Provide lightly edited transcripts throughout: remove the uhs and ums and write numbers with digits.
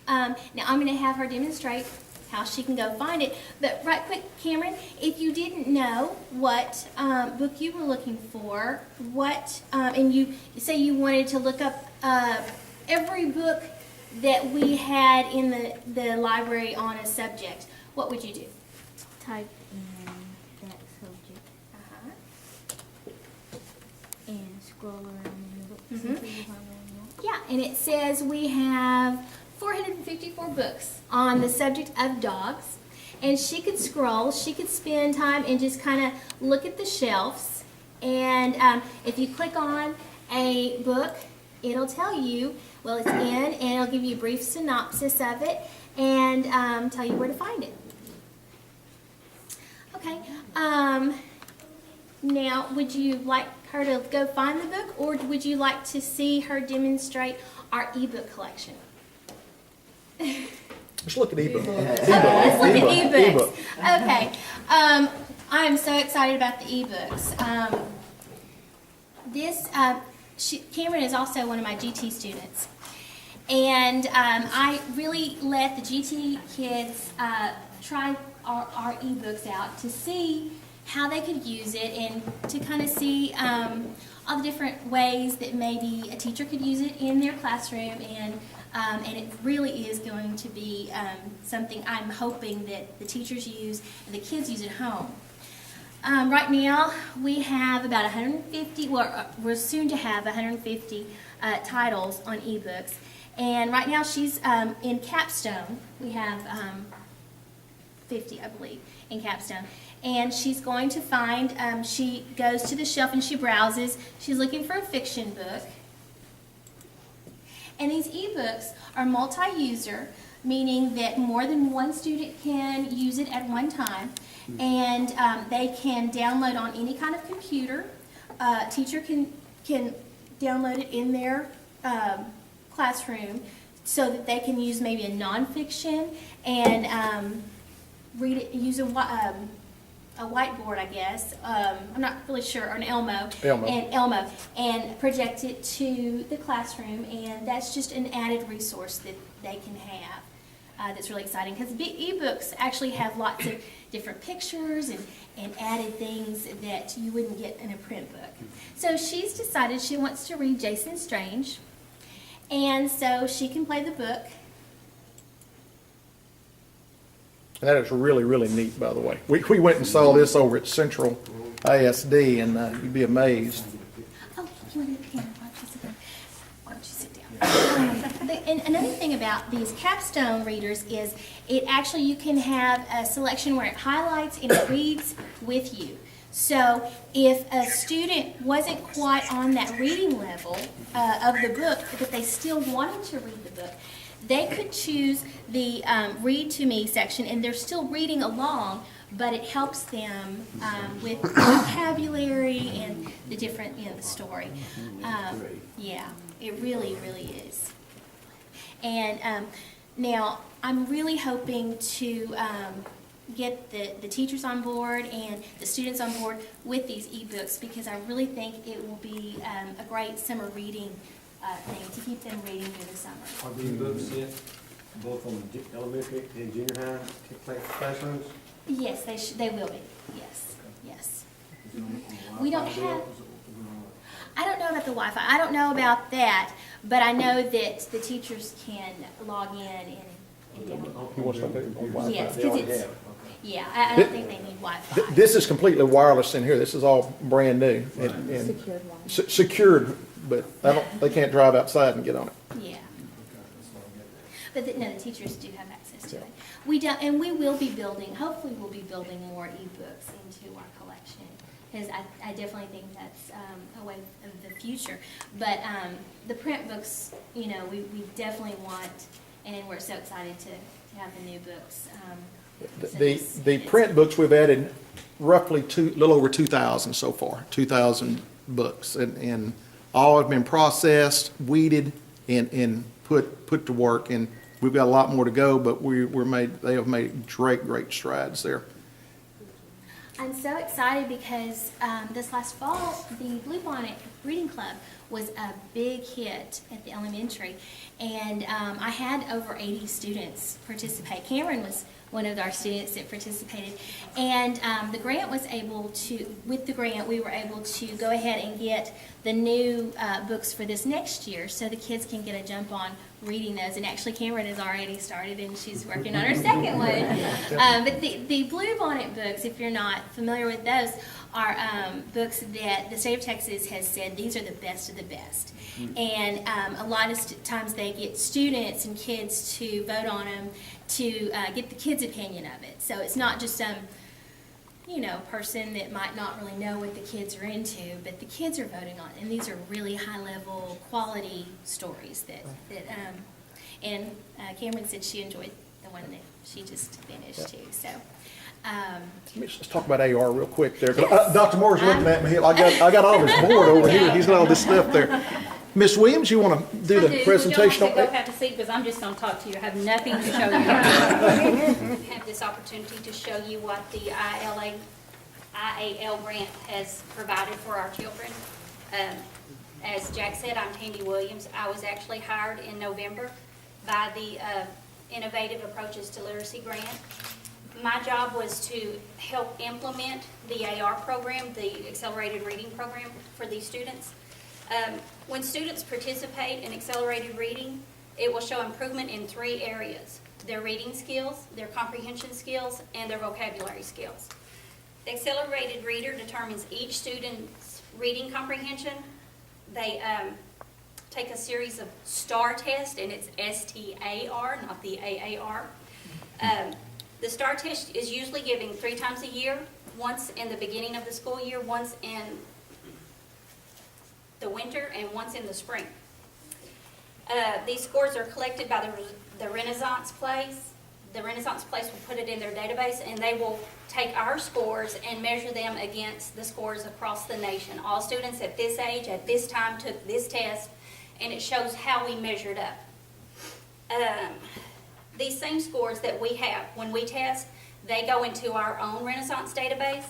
Now I'm going to have her demonstrate how she can go find it. But right quick, Cameron, if you didn't know what book you were looking for, and you say you wanted to look up every book that we had in the library on a subject, what would you do? Type in that subject and scroll around in the books until you find one. Yeah, and it says we have 454 books on the subject of dogs. And she could scroll, she could spend time and just kind of look at the shelves. And if you click on a book, it'll tell you, well, it's in, and it'll give you a brief synopsis of it and tell you where to find it. Okay. Now, would you like her to go find the book, or would you like to see her demonstrate our ebook collection? Let's look at ebook. Okay, let's look at ebooks. Okay, I am so excited about the ebooks. Cameron is also one of my GT students, and I really let the GT kids try our ebooks out to see how they could use it and to kind of see all the different ways that maybe a teacher could use it in their classroom, and it really is going to be something I'm hoping that the teachers use and the kids use at home. Right now we have about 150, well, we're soon to have 150 titles on ebooks, and right now she's in Capstone. We have 50, I believe, in Capstone. And she's going to find, she goes to the shelf and she browses. She's looking for a fiction book. And these ebooks are multi-user, meaning that more than one student can use it at one time. And they can download on any kind of computer. Teacher can download it in their classroom so that they can use maybe a nonfiction and read it, use a whiteboard, I guess. I'm not really sure, or an Elmo. And project it to the classroom, and that's just an added resource that they can have. That's really exciting, because ebooks actually have lots of different pictures and added things that you wouldn't get in a print book. So she's decided she wants to read Jason Strange, and so she can play the book. That is really, really neat, by the way. We went and saw this over at Central ISD, and you'd be amazed. Oh, you want to, why don't you sit down? And another thing about these capstone readers is it actually, you can have a selection where it highlights and it reads with you. So if a student wasn't quite on that reading level of the book, but they still wanted to read the book, they could choose the read to me section, and they're still reading along, but it helps them with vocabulary and the different, the story. Yeah, it really, really is. And now I'm really hoping to get the teachers on board and the students on board with these ebooks, because I really think it will be a great summer reading thing to keep them reading through the summer. Are these books sent both on the elementary and junior high classrooms? Yes, they will be. Yes, yes. We don't have. I don't know about the Wi-Fi. I don't know about that, but I know that the teachers can log in and download. You want to look at it on Wi-Fi? Yes, because it's. Yeah, I don't think they need Wi-Fi. This is completely wireless in here. This is all brand new. And Secured one. secured, but they can't drive outside and get on it. Yeah. But the teachers do have access to it. We don't, and we will be building, hopefully we'll be building more ebooks into our collection, because I definitely think that's a way of the future. But the print books, we definitely want, and we're so excited to have the new books. The print books, we've added roughly little over 2,000 so far, 2,000 books, and all have been processed, weeded, and put to work. And we've got a lot more to go, but they have made great strides there. I'm so excited because this last fall, the Bluebonnet Reading Club was a big hit at the elementary. And I had over 80 students participate. Cameron was one of our students that participated. And the grant was able to, with the grant, we were able to go ahead and get the new books for this next year so the kids can get a jump on reading those. And actually Cameron has already started and she's working on her second one. But the Bluebonnet books, if you're not familiar with those, are books that the state of Texas has said these are the best of the best. And a lot of times they get students and kids to vote on them to get the kids' opinion of it. So it's not just some, person that might not really know what the kids are into, but the kids are voting on it. And these are really high-level, quality stories and Cameron said she enjoyed the one that she just finished too. So. Let's talk about AR real quick there. Dr. Moore's looking at me. I got all this board over here. He's got all this stuff there. Ms. Williams, you want to do the presentation? Would you like to go have a seat, because I'm just going to talk to you. I have nothing to show you. Have this opportunity to show you what the IAL grant has provided for our children. As Jack said, I'm Tandy Williams. I was actually hired in November by the Innovative Approaches to Literacy grant. My job was to help implement the AR program, the Accelerated Reading Program for these students. When students participate in accelerated reading, it will show improvement in 3 areas: their reading skills, their comprehension skills, and their vocabulary skills. The accelerated reader determines each student's reading comprehension. They take a series of STAR tests, and it's S-T-A-R, not the A-A-R. The STAR test is usually given 3 times a year, once in the beginning of the school year, once in the winter, and once in the spring. These scores are collected by the Renaissance Place. The Renaissance Place will put it in their database, and they will take our scores and measure them against the scores across the nation. All students at this age, at this time, took this test, and it shows how we measured up. These same scores that we have when we test, they go into our own Renaissance database,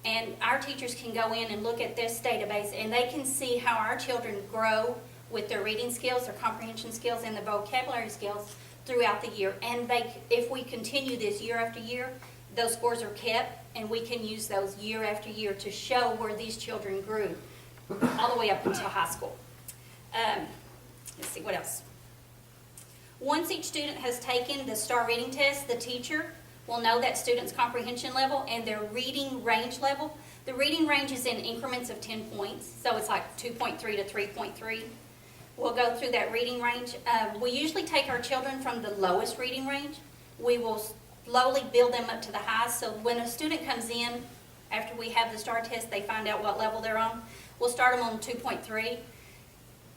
and our teachers can go in and look at this database, and they can see how our children grow with their reading skills, their comprehension skills, and their vocabulary skills throughout the year. And if we continue this year after year, those scores are kept, and we can use those year after year to show where these children grew all the way up until high school. Let's see, what else? Once each student has taken the STAR reading test, the teacher will know that student's comprehension level and their reading range level. The reading range is in increments of 10 points, so it's like 2.3 to 3.3. We'll go through that reading range. We usually take our children from the lowest reading range. We will slowly build them up to the highest, so when a student comes in, after we have the STAR test, they find out what level they're on. We'll start them on 2.3.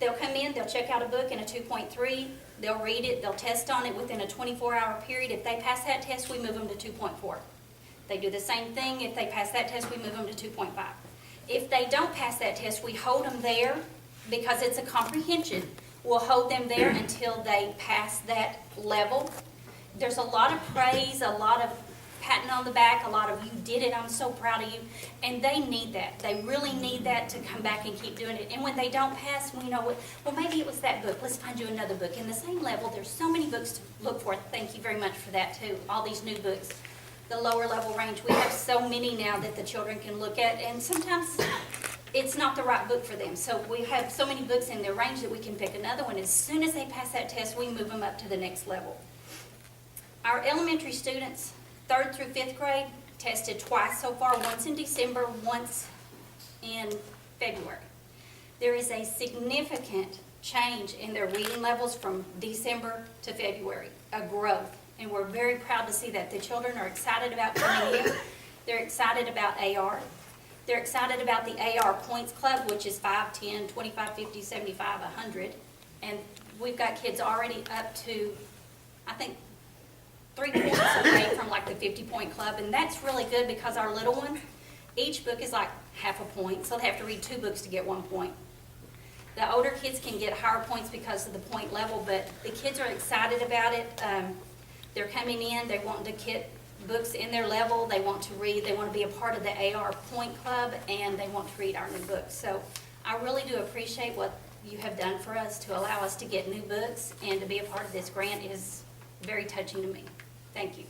They'll come in, they'll check out a book in a 2.3, they'll read it, they'll test on it within a 24-hour period. If they pass that test, we move them to 2.4. They do the same thing. If they pass that test, we move them to 2.5. If they don't pass that test, we hold them there because it's a comprehension. We'll hold them there until they pass that level. There's a lot of praise, a lot of patting on the back, a lot of "you did it, I'm so proud of you," and they need that. They really need that to come back and keep doing it. And when they don't pass, we know, well, maybe it was that book. Let's find you another book. In the same level, there's so many books to look for. Thank you very much for that, too, all these new books. The lower level range, we have so many now that the children can look at, and sometimes it's not the right book for them. So we have so many books in their range that we can pick another one. As soon as they pass that test, we move them up to the next level. Our elementary students, 3rd through 5th grade, tested twice so far, once in December, once in February. There is a significant change in their reading levels from December to February, a growth, and we're very proud to see that. The children are excited about coming in. They're excited about AR. They're excited about the AR Points Club, which is 5, 10, 25, 50, 75, 100, and we've got kids already up to, I think, 3 points away from like the 50-point club, and that's really good because our little ones, each book is like half a point, so they have to read 2 books to get 1 point. The older kids can get higher points because of the point level, but the kids are excited about it. They're coming in, they want to get books in their level, they want to read, they want to be a part of the AR Point Club, and they want to read our new books. So I really do appreciate what you have done for us to allow us to get new books and to be a part of this grant is very touching to me. Thank you.